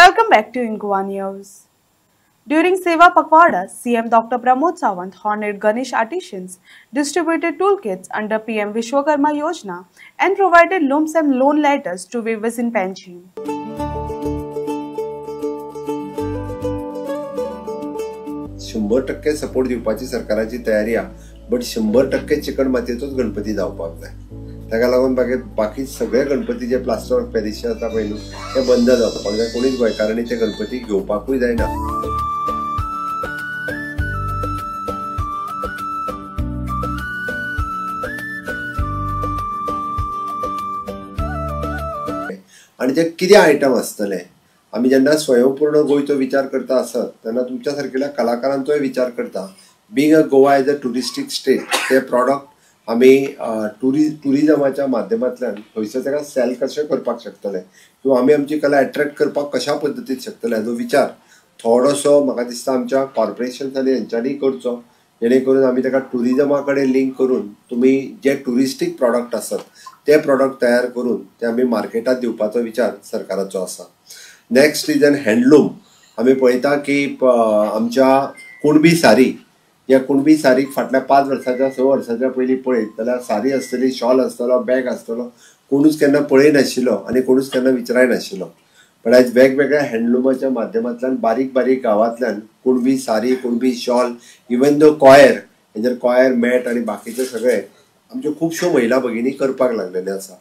Welcome back to Ingwa News. During Seva Pakwada, CM Dr. Pramod Sawant honored Ganesh artisans, distributed toolkits under PM Vishwakarma Yojana, and provided lump sum loan letters to weavers in Panjim. 100% support दिवपाची सरकाराची तयारी आहे, but 100% chicken मातयेचोच Ganpati जावपाक जाय. ताका लागून बाकी सगळे गणपती जे प्लास्टर ऑफ पॅरिस आसा पळय न्हू ते बंद जावपाक जाय. कोणीच गोंयकारांनी ते गणपती घेवपाकूय जायना. आणि जे किती आयटम आसतले, आम्ही जेन्ना स्वयंपूर्ण गोंयचो विचार करता आसत तेन्ना तुमच्या सारकेल्या कलाकारांचोय विचार करता. Being a Goa as a touristic state, ते प्रॉडक्ट आमी टुरिजमाच्या माध्यमांतल्यान थंयसर ताका सेल कशें करपाक शकतले किंवा आमी आमची कला अट्रॅक्ट करपाक कशा पद्दतीन शकतले हाचो विचार थोडोसो म्हाका दिसता आमच्या कॉर्पोरेशन्सांनी हेंच्यांनी करचो, जेणे करून आमी ताका टुरिजमा कडेन लिंक करून तुमी जे टुरिस्टीक प्रॉडक्ट आसत ते प्रॉडक्ट तयार करून ते आमी मार्केटात दिवपाचो विचार सरकाराचो आसा. Next is an handloom. आमी पळयता की आमच्या कुणबी सारी, या कुणबी सारीक फाटल्या 5 वर्सांच्या 6 वर्सांच्या पयलीं पळयत जाल्यार सारी आसतली, शॉल आसतलो, बॅग आसतलो, कोणूच केन्ना पळयनाशिल्लो आनी कोणूच केन्ना विचारनाशिल्लो. पण आयज वेगवेगळ्या हँडलुमाच्या माध्यमांतल्यान बारीक बारीक गांवांतल्यान Kunbi sari, Kunbi shawl, even though coir, हेजेर कॉयर मॅट आनी बाकीचे सगळे आमच्यो खुबश्यो महिला भगिनी करपाक लागलेले आसा.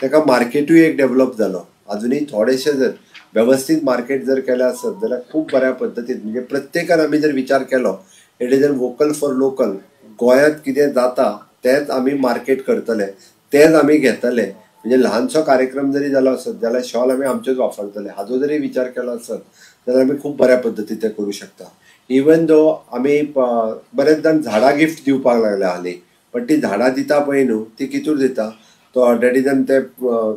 ताका मार्केटूय एक डेव्हलप जालो. अजुनूय थोडेशे जर व्यवस्थित मार्केट जर केलें आसत जाल्यार खूब बऱ्या पद्दतीन, म्हणजे प्रत्येकान आमी जर विचार केलो, it is an vocal for local. गोंयांत कितें जाता तेंच आमी मार्केट करतले, तेंच आमी घेतले. म्हणजे ल्हानसो कार्यक्रम जरी जालो आसत जाल्यार शॉल आमी आमचेच वापरतले, हाजो जरी विचार केलो आसत जाल्यार आमी खूब बऱ्या पद्दतीन ते करूं शकता. इवन दो आमी बरेच जाण झाडां गिफ्ट दिवपाक लागले हालीं, पण ती झाडां दिता पळय न्हू ती कितूर दिता, तो दॅट इज एन ते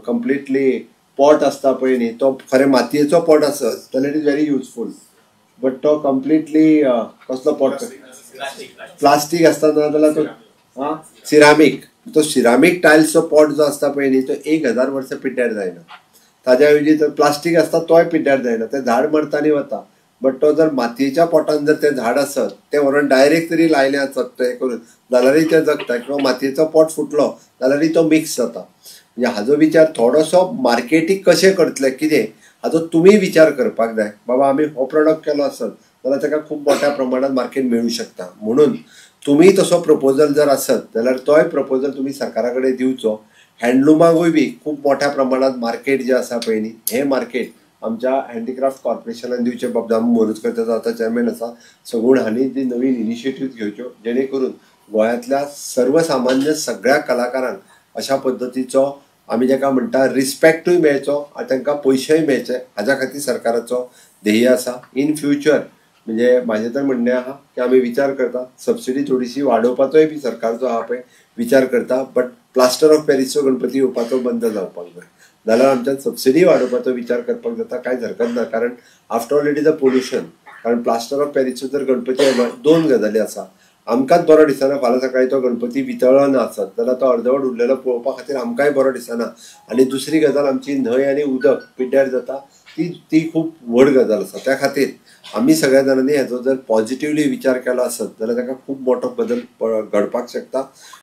कंप्लिटली पॉट आसता पळय न्ही, तो खरें मातयेचो पॉट आसत जाल्यार it is very useful. But तो कंप्लिटली कसलो पॉट, प्लास्टीक आसता नाजाल्यार तो सिरामीक, तो सिरामीक टायल्सचो पॉट जो आसता पळय न्ही तो 1000 वर्सां पिड्ड्यार जायना. ताज्या ऐवजी जर प्लास्टीक आसता तोय पिड्ड्यार जायना, ते झाड मरतानी वता. बट तो जर मातयेच्या पोटान जर ते झाड आसत ते व्हरून डायरेक्ट तरी लायलें आसत ते करून जाल्यारय ते जगता, किंवा मातयेचो पोट फुटलो जाल्यारय तो मिक्स जाता. म्हणजे हाजो विचार थोडोसो मार्केटीक कशें करतले कितें हाजो तुमी विचार करपाक जाय. बाबा आमी हो प्रॉडक्ट केलो आसत जाल्यार ताका खूब मोठ्या प्रमाणात मार्केट मेळूं शकता. म्हणून तुमी तसो प्रपोजल जर आसत जाल्यार तोय प्रपोजल तुमी सरकारा कडेन दिवचो. हँडलुमाकूय बी खूब मोठ्या प्रमाणात मार्केट जे आसा पळय न्ही, हे मार्केट आमच्या हँडीक्राफ्ट कॉर्पोरेशनान दिवचे बाबतींत आमी मोरजकर आतां चॅरमॅन आसा, सगूण हांणी जी नवीन इनिशिएटिव्ह घेवच्यो जेणे करून गोंयांतल्या सर्वसामान्य सगळ्या कलाकारांक अशा पद्दतीचो आमी जाका म्हणटा रिस्पेक्टूय मेळचो आनी तांकां पयशेय मेळचे, हाज्या खातीर सरकाराचो ध्येय आसा. इन फ्युचर म्हणजे म्हाजें तर म्हणणें आहा की आमी विचार करता सबसिडी थोडीशी वाडोवपाचोय बी सरकार जो आहा पळय विचार करता. बट प्लास्टर ऑफ पॅरिसचो गणपती येवपाचो बंद जावपाक जाय जाल्यार आमच्यान सबसिडी वाडोवपाचो विचार करपाक जाता, कांयच हरकत ना. कारण after all it is a pollution. कारण प्लास्टर ऑफ पॅरिसचो जर गणपती आयलो 2 गजाली आसा. आमकांच बरो दिसना फाल्यां सकाळी तो गणपती वितळ्ळो ना आसत जाल्यार तो अर्दवट उरलेलो पळोवपा खातीर आमकांय बरो दिसना. आनी दुसरी गजाल आमची न्हंय आनी उदक पिड्ड्यार जाता ती खूब व्हड गजाल आसा. त्या खातीर आमी सगळ्या जाणांनी हेजो जर पॉझिटिव्हली विचार केलो आसत जाल्यार ताका खूब मोठो बदल घडपाक शकता.